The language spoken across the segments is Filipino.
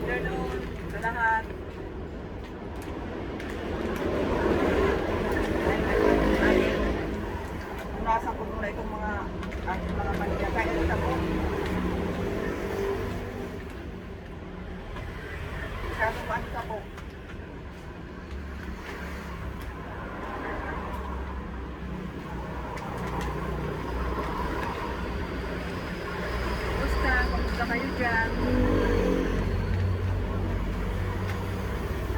afternoon sa lahat. Punasan ko muna itong mga aking mga panilya. Kaya nito po. Kaya po ano po. Kumusta kayo dyan?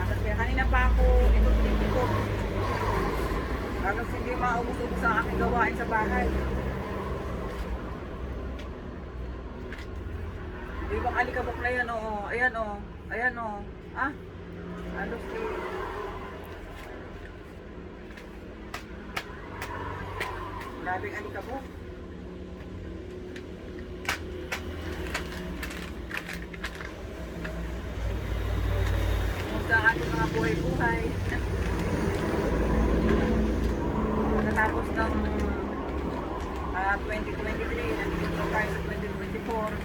Kasi kanina pa ako ito ko. Halos hindi maubos-ubos ang aking gawain sa bahay. Di bang alikabok na yan, oo. Ayan, oo. Ayan, oo. Ah? Halos grabing alikabok. Kumusta ang ating mga buhay-buhay? Pagkatapos ng 2023, nandito tayo sa 2024.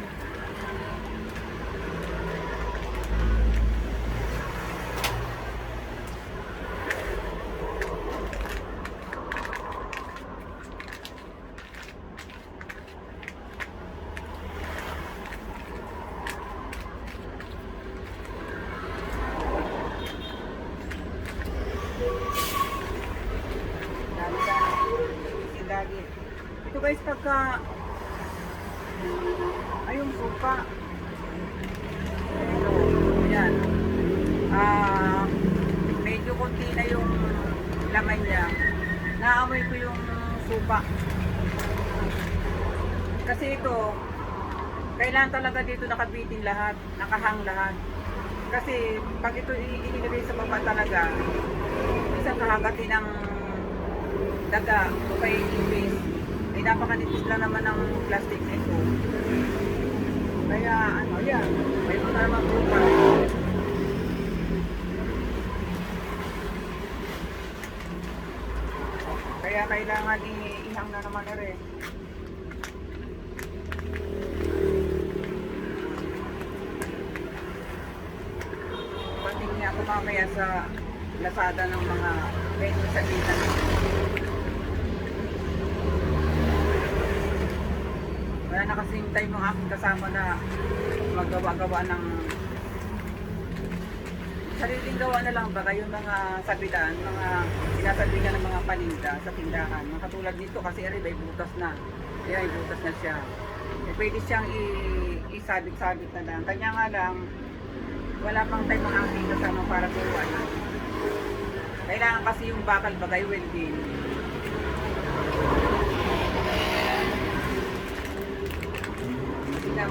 Ito guys, pagka ayong suka, yan, medyo konti na yung laman niya, naamoy ko yung suka. Kasi ito, kailangan talaga dito nakabitin lahat, nakahang lahat. Kasi pag ito inilagay sa baba talaga, isang kahagatin ng daga o kaya ibis, ay napakanipis lang naman ng plastic na ito. Kaya ano yan, may mga naman buka. Kaya kailangan ihang na naman na rin. Patingin ako mamaya sa Lazada ng mga menu sa kita. Wala na kasing time ng aking kasama na maggawa-gawa ng sariling gawa na lang baga yung mga sabitan, mga sinasabihan ng mga paninda sa tindahan. Mga katulad dito kasi may butas na. Kaya may butas na siya. Pwede siyang isabit-sabit na lang. Kanya nga lang, wala pang time ng aking kasama para gawa na. Kailangan kasi yung bakal bagay welding.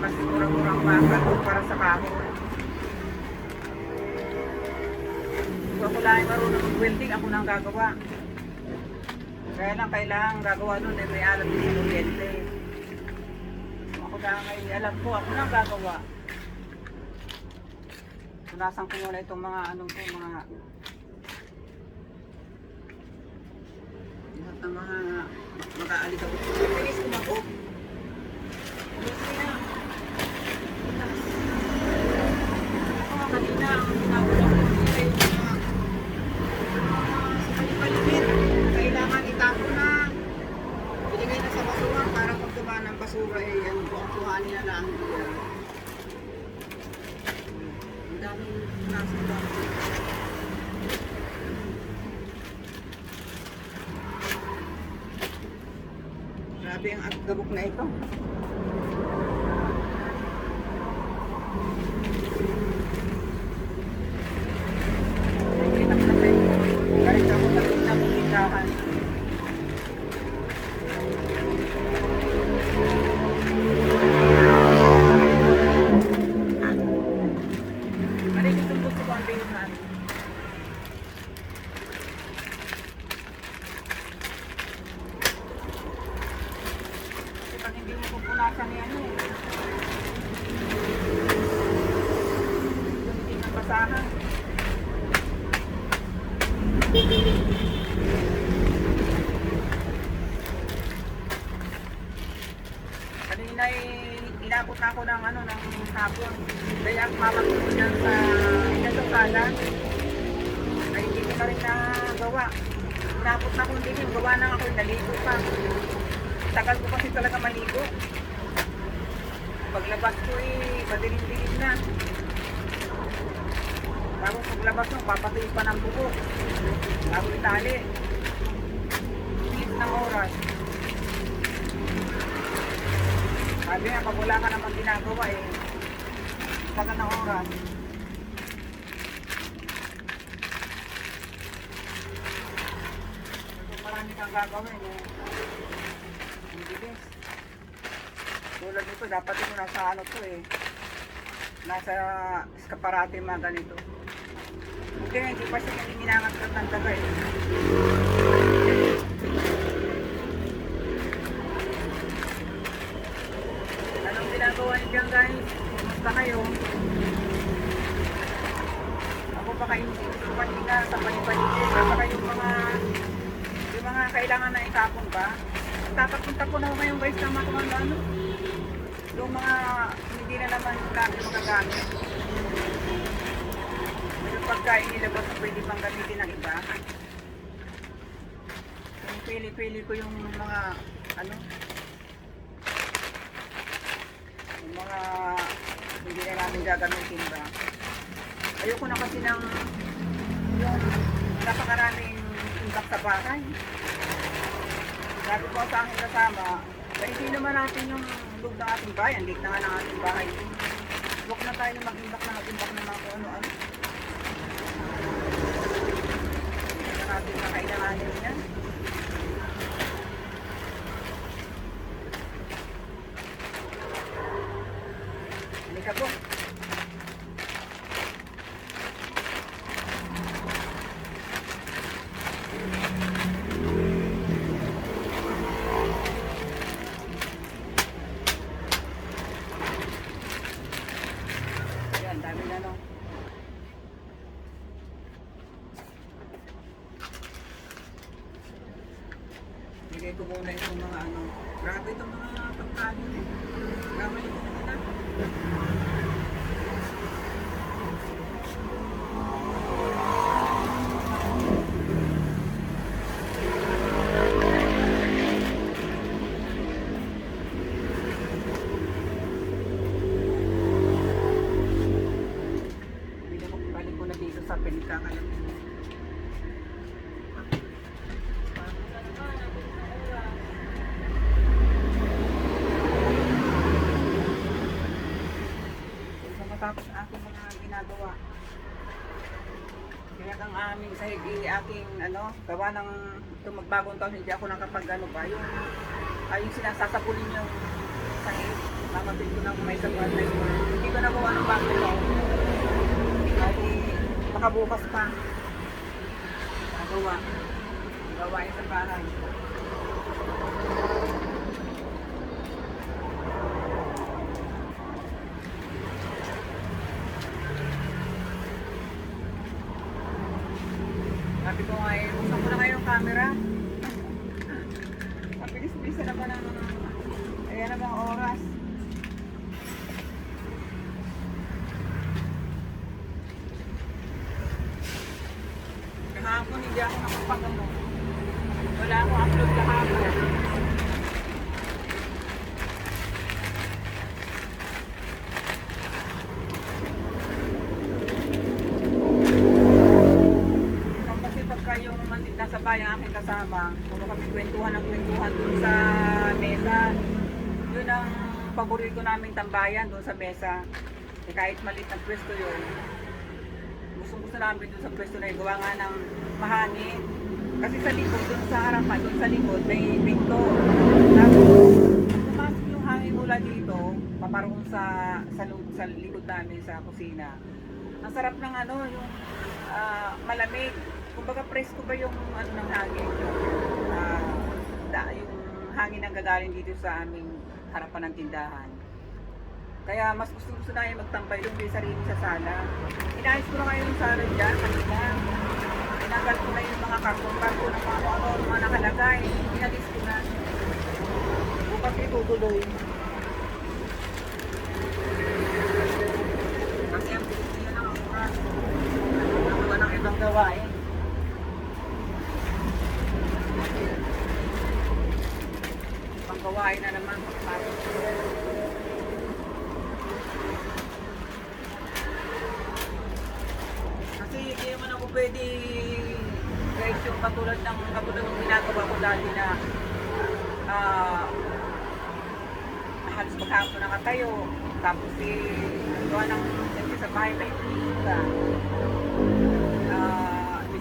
Mas murang-murang bakal para sa kahoy. Kung ako lang ay marunong mag-welding, ako nang gagawa. Kaya lang kailangan gagawa nun ay may alam din sa kuryente. Kung ako lang ay alam ko, ako nang gagawa. Punasan ko muna itong mga mga lahat ng mga mag-aalikabok. Bilis kumabok. Kanina ang ginagawa ko ay sa paligid. Kailangan itapo na. Iligay na sa basura para pag tumaan ng basura ay kuhaan niya na ang diya. Ang daming nasa basura. Grabe ang gabok na ito. Galing ako sa pinag-iindahan. Ano yung tumbok ko ang pinunaan? Kasi pag hindi mo pupunasan yan hindi na basahan. Kanina inabot na ako ng ano ng hapon. Kaya ang mama ko dyan sa sala. Ay hindi ko na rin nagawa. Napot na kung hindi gawa na ako, naligo pa. Tagal ko kasi talaga maligo. Paglabas ko madilim-dilim na. Tapos paglabas mo, papatuyo pa ng buko. Tapos itali. Inis ng oras. Sabi nga, pag wala ka naman ginagawa tagal ng oras. Marami kang gagawin hindi bilis. Tulad nito, dapat ito nasa ano to nasa eskaparate mga ganito. Hindi pa siya ginangat ka ng taga Anong ginagawa niyo dyan guys? Kumusta kayo? Ako pa kayo sa paninga, sa panipaligid. Saka yung mga kailangan na itapon ba? Tatapunta ko na ngayon guys na mga ano. Yung mga hindi na naman natin magagamit. Yung pagkain nilabas na pwede pang gamitin ng iba. Yung pili-pili ko yung mga ano. Yung mga hindi na namin gagamitin ba. Ayoko na kasi ng yung napakaraming imbak sa bahay. Sabi ko sa aking kasama, hindi naman natin yung loob ng ating bayan, lit na nga ng ating bahay. Huwag na tayo mag-imbak na mga kung ano-ano. Hindi na natin nakailanganin yan. Halika po. Dami na no. Bigay ko muna itong mga ano. Grabe itong mga pagkain Gamay ko muna. Sa pinagkakalat. So, matapos aking mga ginagawa. Kaya ang aming sahig aking gawa ng itong magbagong taon, hindi ako nakapag ba yung sinasasapulin yung sahig. Mamapin ko na kung may sabuan na yun. Hindi ko na kung anong bagong taon. Baka bukas pa. Gawain sa bahay. Sabi ko nga buksan ko na kayo yung camera. Mabilis-bilis na naman ayan na bang oras. Kahapon hindi ako nakapag-ano. Wala akong upload kahapon. Kasi pagka yung nasa bahay ang aking kasama, kung kami kwentuhan dun sa mesa, yun ang paborito naming tambayan dun sa mesa. Kahit maliit na pwesto yun. Gusto namin doon sa pwesto na gawa nga ng mahangin. Kasi sa likod, doon sa harapan, doon sa likod, may pinto. Tapos, pumasok yung hangin mula dito, paparong sa likod namin sa kusina. Ang sarap ng yung malamig. Kumbaga presko ba yung ng hangin? Yung hangin ang gagaling dito sa aming harapan ng tindahan. Kaya mas gusto namin magtambay doon kaysa rin sa sala. Inayos ko na kayo yung sala dyan kanina. Tinanggal ko na yung mga karton na ano mga nakalagay. Inalis ko na. Bukas itutuloy. gawain. Panggawain na naman. Kasi hindi naman ako pwede guys yung katulad ng ginagawa ko dati na halos maghapon nakatayo. Tapos gawa ng siyempre sa bahay may ka.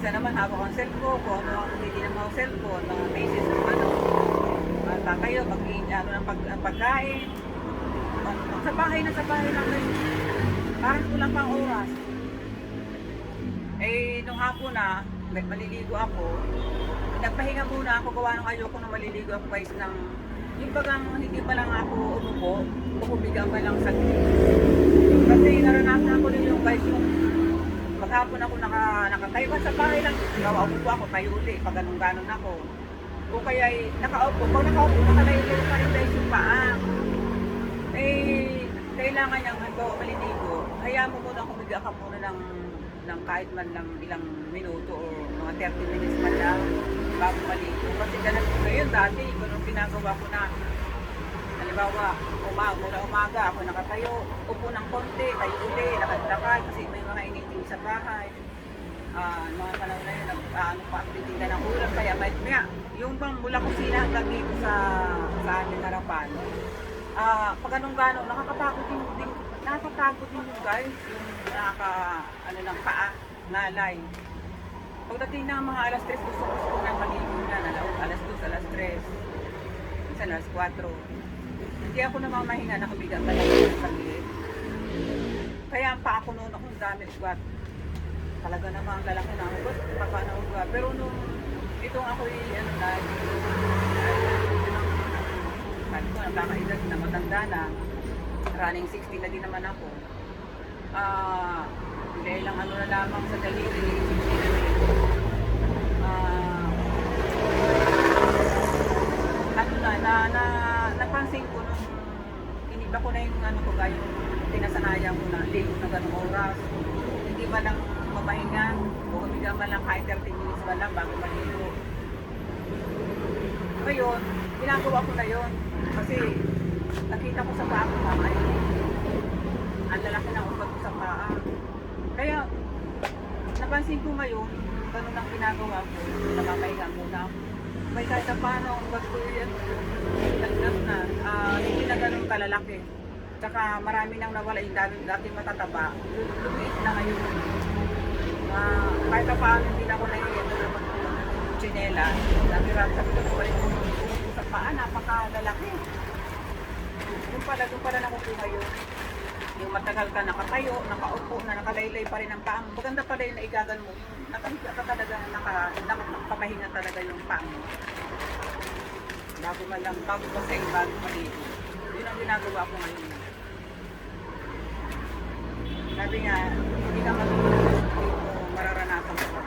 Isa naman hawak ang cellphone ko, ano ang hindi naman ang cellphone, mga messages ng ano. Tatayo, ng pagkain. Sa bahay lang kayo. Parang kulang pang oras. Nung hapon na, maliligo ako. Nagpahinga muna ako, gawa ng ayoko na maliligo ako guys ng yung bagang hindi pa lang ako umupo, humiga pa lang sa kasi naranasan ko din yung guys yung maghapon ako nakatayo sa bahay lang, gawa umupo ako, tayo uli, pag ganun-ganon ako. O kaya nakaupo, pag nakaupo, nakalayo pa rin guys yung paa. Kailangan niyang maliligo. Hayaan mo muna humiga ka muna ng kahit man lang ilang minuto o mga 30 minutes man lang bago maligo. Kasi ganun ko ngayon dati, kung ginagawa ko na halimbawa, mula umaga ako nakatayo, upo ng konti, tayo uli, lakad-lakad kasi may mga initing sa bahay. Mga panahon na yun, pa ang titinda ng ulam, kaya yung bang mula kusina hanggang dito sa aming harapan. Pag anong-ganon, nakakapagod din yung guys, yung ng paa, nalay. Pagdating ng mga alas 3, gusto ko na maligo na, alas 2, alas 3, minsan alas 4. Hindi ako namamahinga, nakabiga talaga ng saglit. Kaya ang paa ko noon akong dami ugat. Talaga naman ang lalaki na ugat, paano ugat. Pero nung itong ako'y sabi ko, nakakaedad na matanda na, running 60 na din naman ako. Dahil lang na lamang sa daliri, napansin ko nung iniba ko na yung ko gaya, tinasanayan ko na ligo na ganong oras. Hindi ba lang mamahinga, o humiga man lang kahit 30 minutes ba lang bago maligo. Ngayon, ginagawa ko na yun. Kasi nakita ko sa paa ko mamay. Ang lalaki ng ugat ko sa paa. Kaya napansin ko ngayon, ganun ang ginagawa ko, namamahinga muna. May kahit na paano ang ugat ko yan, nagnas na, hindi na ganun kalalaki. Tsaka marami nang nawala yung dati matataba, lumiit na ngayon. Kahit na paano hindi na ako naiiyan na mag-chinela. Sabi ko pa rin sa paa, napakalalaki. Yung pala nakukuha yun. Yung matagal ka nakatayo, nakaupo, na nakalaylay pa rin ang paa mo. Maganda pala yung naigagan mo. Nakahiga ka talaga, nakapapahinga talaga yung paa mo. Bago pa sa bago maligo. Yun ang ginagawa ko ngayon. Sabi nga, hindi ka matulog dito, mararanasan mo pa.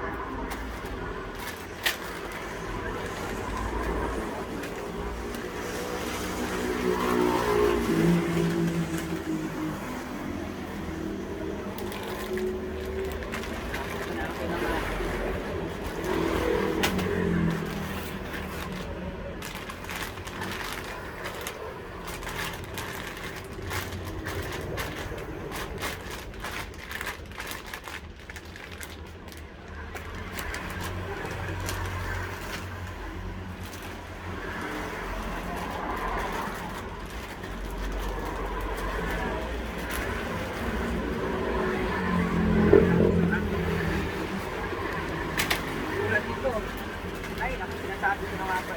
Sinasabi ko na nga ba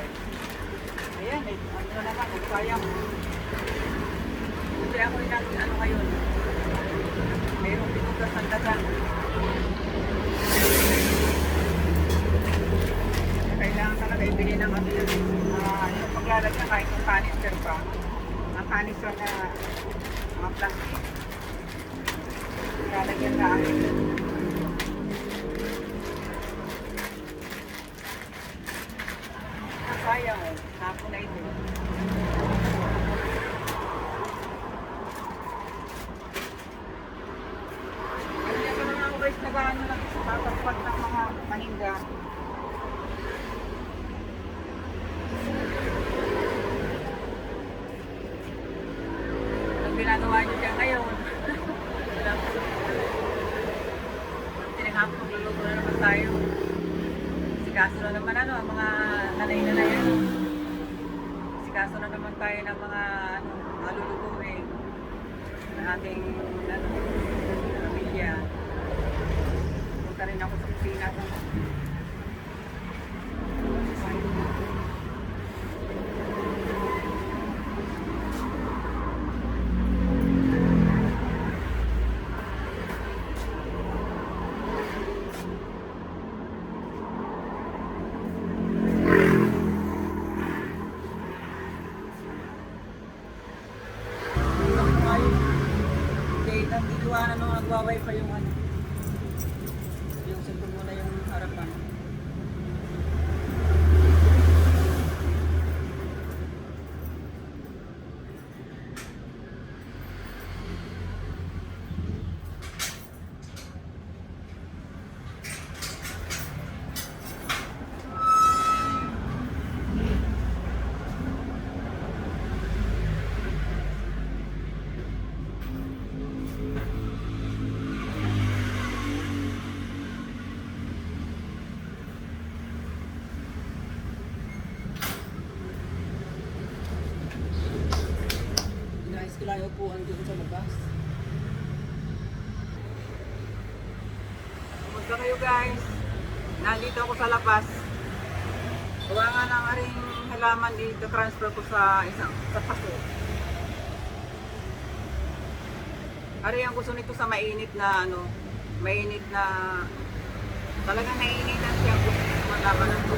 ayan, ano naman, sayang. Kasi ako rin ngayon, mayroong pinugas ng dagan. Kailangan talaga ibili ng yung paglalagyan kahit yung canister pa. Ang canister na mga plastic. Lalagyan na akin. Sayang hapon na ito. Kaya ko naman ako guys, nag-ano lang, tatagpag ng mga paninda. Ang ginagawa niyo dyan ngayon. Wala po. Tinangapon magluluto na naman tayo. Sikaso na naman ano, ang mga nanay-nanay ano. Sikaso na naman tayo ng mga ano, mga lulutuin ng ating ano, pamilya. Punta rin ako sa kusina ko. Nagdiluwanan nung nagwaway pa yung ano. Yung cellphone muna yung harapan. Kailangan upuan doon sa labas. Kumusta kayo guys? Nandito ako sa labas. Gawa nga ng aring halaman dito, transfer ko sa isang sa paso. Ari ang gusto nito sa mainit na ano, mainit na talagang naiinitan siya ang gusto nito malaman ng to.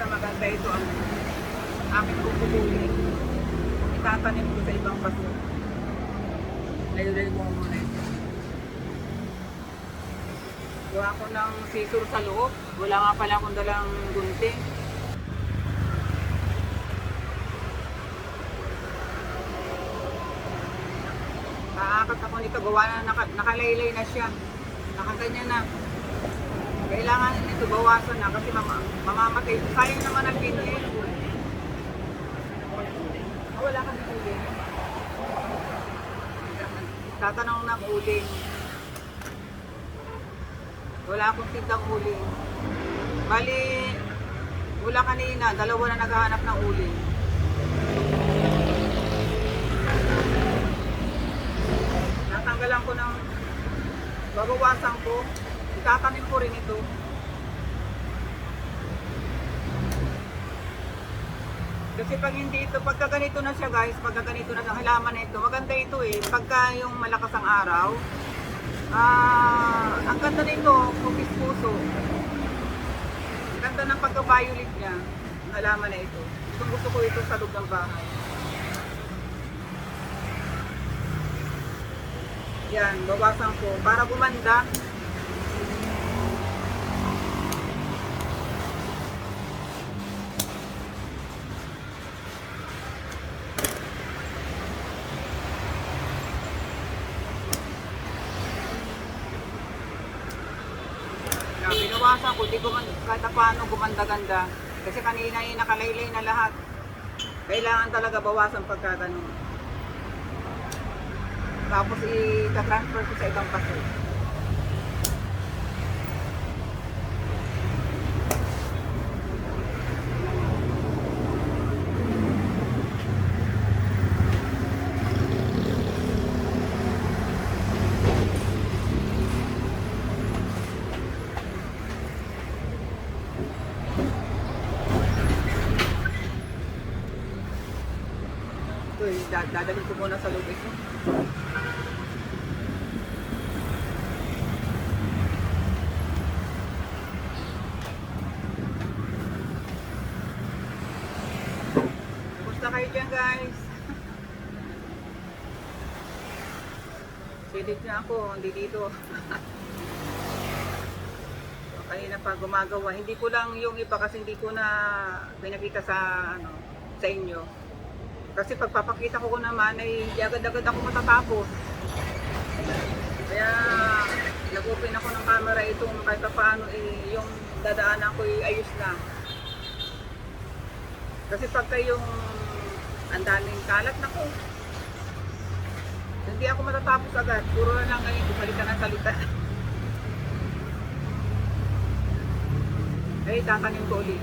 Maganda ito ang aking kukubuhin. Itatanim ko sa ibang paso. Layo-layo mo muna ito. Gawa ko ng scissor sa loob. Wala nga pala akong dalang gunting. Kaakat ako nito. Gawa na nakalaylay na siya. Nakaganyan na. Kailangan nito bawasan na kasi mamamatay. Sayang naman ang pinoy. Wala kang uling. Tatanong ng uling. Wala akong tindang uling. Bali, wala kanina. Dalawa na naghahanap ng uling. Natanggalan ko ng babawasan ko. Itatanim ko rin ito. Kasi pag hindi ito, pagka ganito na siya guys, pagka ganito na ang halaman na ito, maganda ito eh. Pagka yung malakas ang araw, ang ganda nito, kupis puso. Ang ganda ng pagka-violet niya, ang halaman na ito. Gusto ko ito sa loob ng bahay. Yan, bawasan ko para gumanda. Binawasan ko, di kahit paano gumanda-ganda. Kasi kanina yung nakalaylay na lahat. Kailangan talaga bawasan pagka ganun. Tapos i-transfer ko sa ibang paso. Dadalhin ko muna sa loob ito. kayo dyan guys. Silip na ako, hindi dito. Kanina pa gumagawa. Hindi ko lang yung iba kasi hindi ko na pinakita sa sa inyo. Kasi pagpapakita ko naman ay hindi agad-agad ako matatapos. Kaya nag-open ako ng camera itong kahit paano yung dadaanan ko ayos na. Kasi pagka yung ang daming kalat na ko, hindi ako matatapos agad. Puro na lang ngayon, bumalik ka ng salita. Ay, tatanim ko ulit.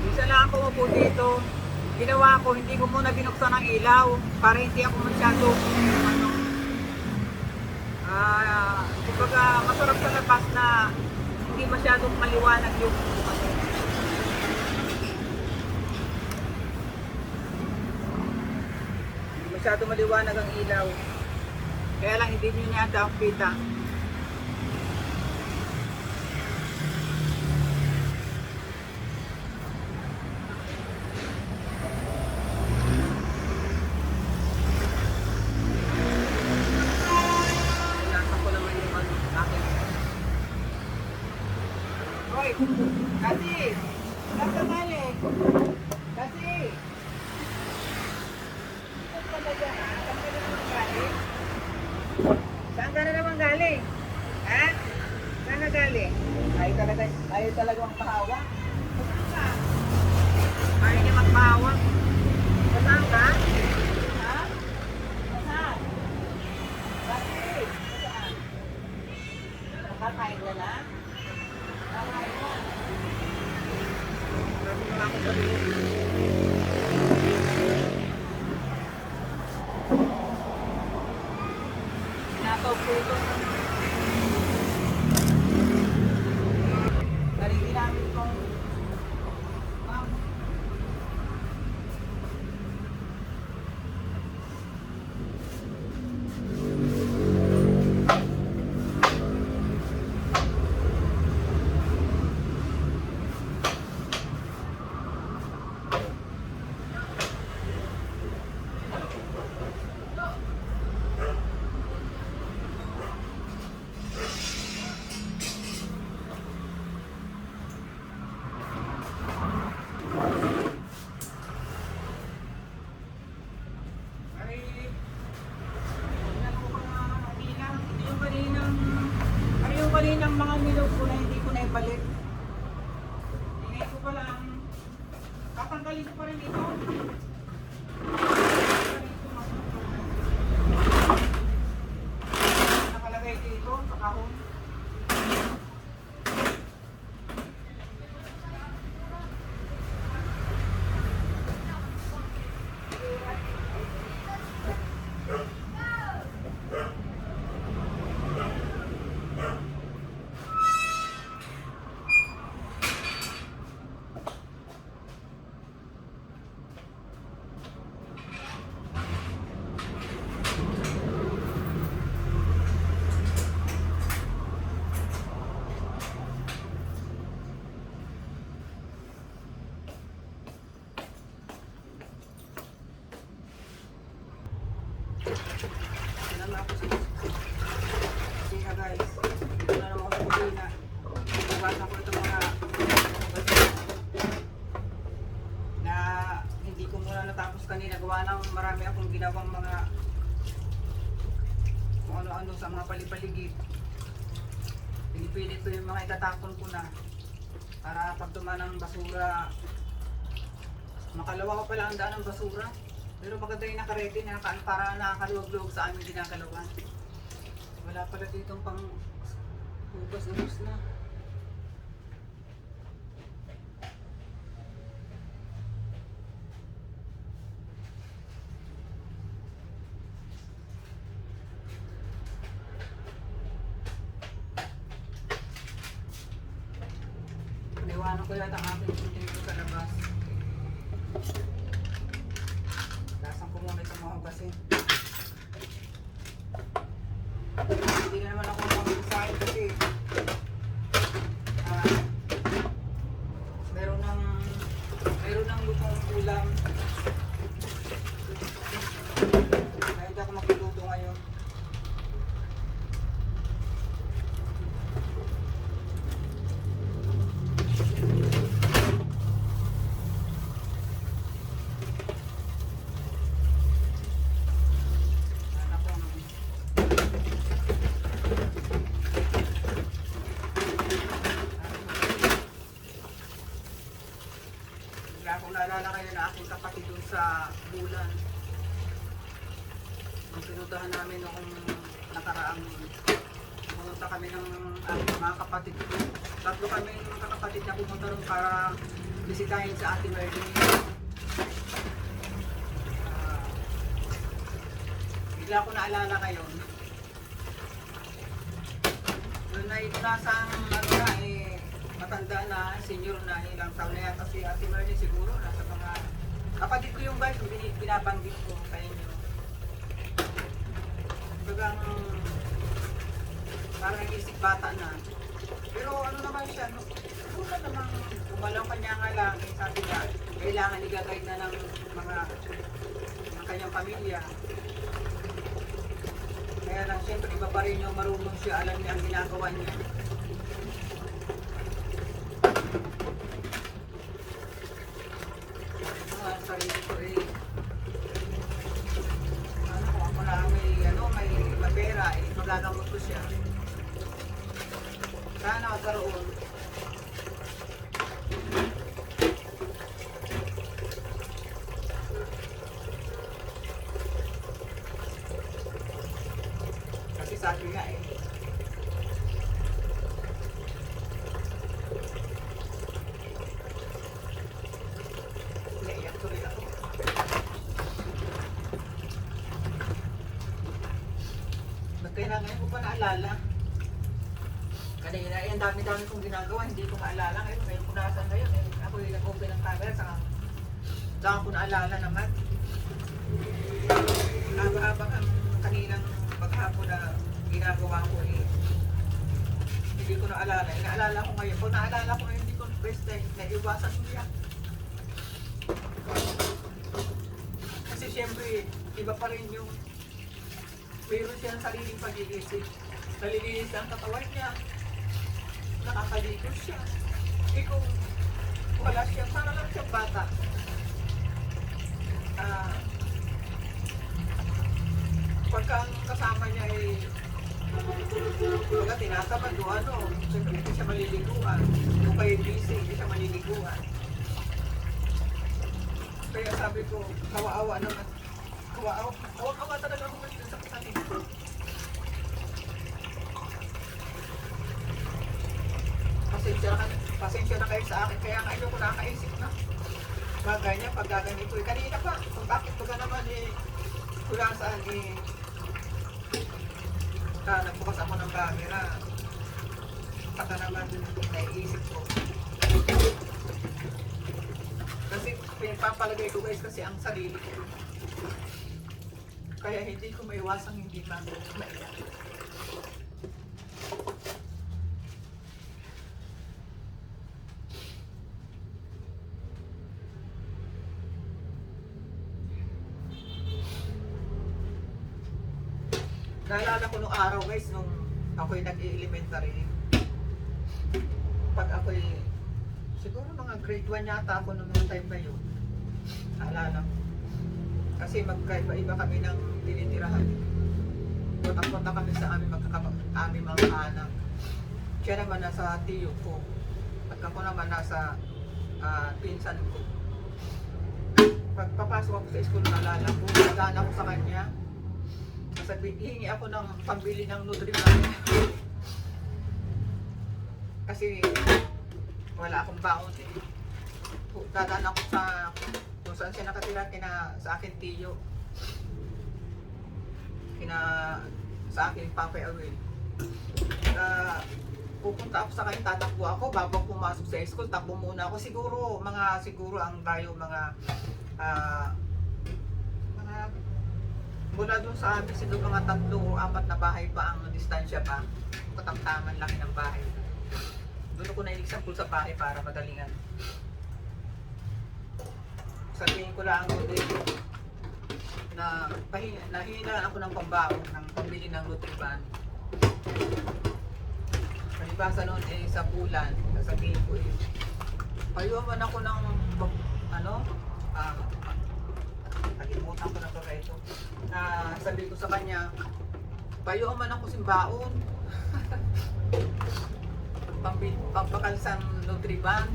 Isa lang ako upo dito. Ginawa ko, hindi ko muna binuksan ang ilaw para hindi ako masyado kumbaga masarap sa labas na hindi masyadong maliwanag yung masyado maliwanag ang ilaw. Kaya lang hindi nyo niya ang kita. Kasi, saan ka galing? Kasi, saan ka na naman galing? Ha? Saan ka galing? Ayaw talagang pahawa. Saan ka? Ayaw niya magpahawa. Saan ka? Ha? Saan? Kasi, saan? Nakakain ka na? Nataw po ito. Narigi namin itong kaninang mga nilog ko na hindi ko na ibalik. Tingnan ko pala ang tatanggalin ko pa rin ito. Nakalagay dito sa kahon. Sinama ako sa kusina guys. Ito na naman ako sa kusina. Bukasan ko itong mga na hindi ko muna natapos kanina. Gawa ng marami akong ginawang mga kung ano-ano sa mga palipaligid. Pinipilit ko yung mga itatapon ko na para pag dumaan ng basura makalawa ko pala ang daan ng basura. Pero maganda yung nakaredy na para nakakaluwag-luwag sa aming ginagalawan. Wala pala ditong pang hugas na. Iwanan ko yata ang aking puting sa labas. Lasan ko muna sa mga basin. Hindi na naman ako makapagsahin kasi ah, meron ng lutong ulam. Kaya hindi ako magluluto ngayon. Bigla akong naalala kayo na aking kapatid dun sa Bulan. Ang pinuntahan namin noong nakaraang pumunta kami ng mga kapatid ko. Tatlo kami ng kakapatid na pumunta rin para bisitahin sa Ate Merlin. Bigla ako naalala kayo. Doon na ito nasang matanda na, senior na, ilang taon na yata si Ate Merlin siguro. Nasa mga kapatid ko yung guys, binabanggit ko sa inyo. Bagang parang nag-isip bata na. Pero ano naman siya, no? Wala namang umalang kanya nga lang, sabi niya, kailangan i-guide na ng mga kanyang pamilya. Kaya lang, siyempre, iba pa rin yung marunong siya, alam niya ang ginagawa niya. Ang sarili ko kung ako na may mapera, magagamot ko siya. Sana magkaroon. Kasi sabi nga naiyak tuloy ako. Ba't kailangan ko pa naalala? Kanina, ang dami-dami kong ginagawa, hindi ko maalala. Ngayon ko nasan ngayon. Ako yung nag-open ng camera, saka ko naalala naman. Habang ang kaninang paghapon na ginagawa ko hindi ko naalala. Inaalala ko ngayon. Kung naalala ko ngayon, hindi ko best time na iwasan ko yan. Kasi syempre, iba pa rin yung mayroon siya ng sariling pag-iisip. Nalilinis ang katawan niya. Nakakalikos siya. Kung wala siya, para lang siyang bata. Pagka ang kasama niya pagka tinatamad o siyempre hindi siya maliliguan. Kung kayo busy, hindi siya maliliguan. Kaya sabi ko, kawa-awa naman. Kawa-awa talaga ako kasi sa kapatid ko. Pasensya na kayo sa akin, kaya ngayon ko nakaisip na bagay niya pag gaganit ko. Kanina pa, kung bakit ko ka naman kula saan nagbukas ako ng camera. Saka naman naiisip ko. Kasi pinapalagay ko guys kasi ang sarili ko. Kaya hindi ko maiwasang hindi maiyak. Naalala ko nung araw guys, nung ako'y nag-elementary. Pag ako'y, siguro mga grade 1 yata ako nung mga time na yun. Naalala ko. Kasi magkaiba-iba kami ng tinitirahan. Punta-punta kami sa aming mga anak. Siya naman nasa tiyo ko. At ako naman nasa pinsan ko. Pagpapasok ako sa school, naalala ko. Nagana ako sa kanya. Sabi, hihingi ako ng pambili ng Nutri-Mic. Kasi wala akong baon dadaan ako kung saan siya nakatira sa akin tiyo. Sa akin Papa Awil. pupunta ako sa kanya, tatakbo ako bago pumasok sa school, takbo muna ako. Siguro ang layo mga mula doon sa amin, siguro mga 3 o 4 na bahay pa ang distansya pa. Katamtaman laki ng bahay. Doon ako nailigsampul sa bahay para madalingan. Sabihin ko lang na nahihinaan ako ng pambaon ng pambili ng Nutriban. Palibasa noon sa bulan, sasabihin ko payuman ako ng kalimutan ko na to ito. Sabi ko sa kanya, payuman ako simbaon. Pampakalsang Nutriban.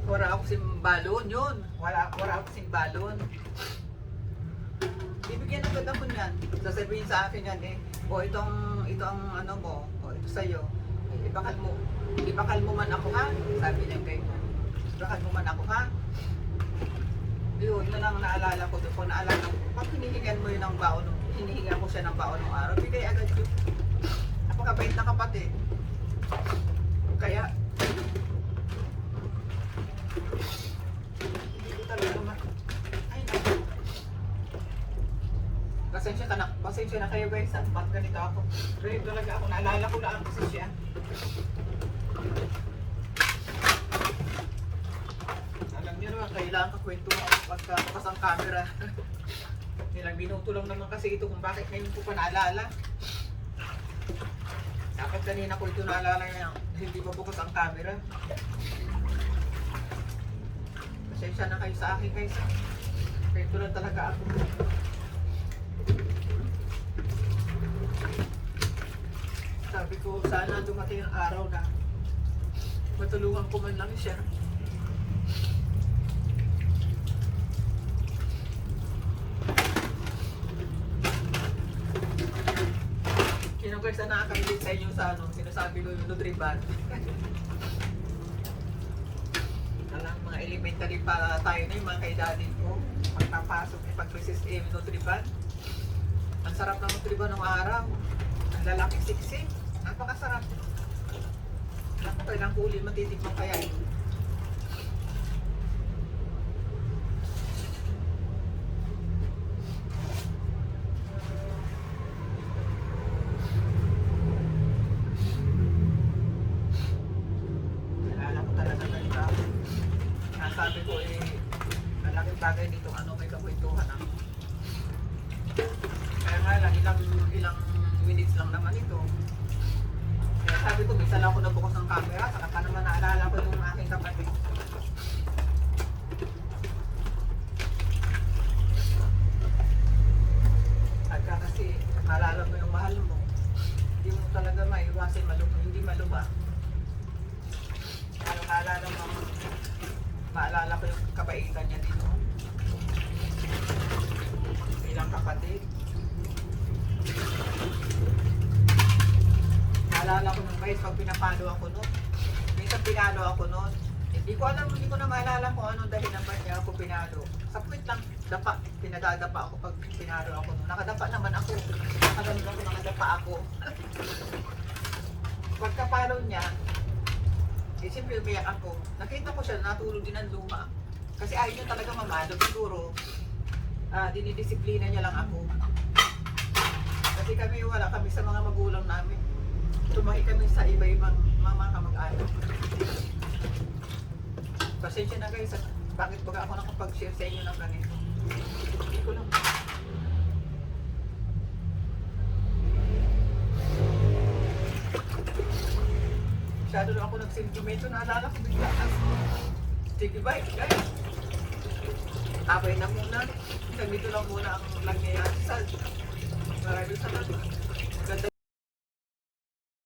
Wala ako simbalon yun. Wala ako simbalon. Bibigyan agad ako niyan. Sasabihin sa akin yan ito ang ano mo, ito sa'yo. Ibakal mo man ako ha. Sabi niya kayo. Ibakal mo man ako ha. Yun lang naalala ko doon. Kung naalala ko, pag hinihingan mo yun ng baon, hinihingan ko siya ng baon ng araw, bigay agad yun. Napakabait na kapatid. Kaya, hindi ko talaga pasensya na kayo guys, ba't ganito ako? Pero talaga ako, naalala ko lang kasi siya. Alam niyo naman, kailangan kakwentuhan ako pagka bukas ang camera. Nilang minuto lang naman kasi ito kung bakit ngayon ko pa naalala. Dapat kanina ko ito naalala niya, hindi pa bukas ang camera. Pasensya na kayo sa akin guys. Kaya ito lang talaga ako. Sabi ko, sana dumating ang araw na matulungan ko man lang siya. Sino guys na nakakabilit sa inyo sa sinasabi ko yung Nutriban? Alam, mga elementary pa tayo na yung mga kaidanin ko. Pagpapasok, pag-resist yung Nutriban. Ang sarap ng Nutriban ng araw. Ang lalaking siksi. Napakasarap. Naku, kailang huli matitikman kaya ito. Nalala ko talaga ganito ako. Nasabi ko malaking bagay dito may kakwentuhan ako. Kaya nga lang, ilang minutes lang naman ito. Kaya sabi ko, minsan lang ako nabukas ng camera, saka pa naman naalala ko yung aking kapatid. Pagka kasi naalala mo yung mahal mo, hindi mo talaga maiwasin hindi maluba. Ano maalala ko yung kabaitan niya dito. Ilang kapatid. Naalala ko nung guys, pag pinapalo ako noon. Minsan pinalo ako noon. Hindi ko na maalala kung anong dahilan ba niya ako pinalo. Sa puwit lang, pinadadapa ako pag pinalo ako noon. Nakadapa naman ako. Nakadapa ako. Pagkapalo niya, siyempre umiyak ako. Nakita ko siya, natulog din ang luma. Kasi ayaw niya talaga mamalo. Siguro, dinidisiplina niya lang ako. Kasi wala kami sa mga magulang namin. Tumahi kami sa iba-ibang mga kamag-anak. Pasensya na guys, bakit baga ako nakapag-share sa inyo ng ganito? Hindi ko lang. Masyado lang ako nagsentimento, naalala ko bigla. Sige bye guys. Abay na muna. Ganito lang muna ang nangyayari sa maraming salamat.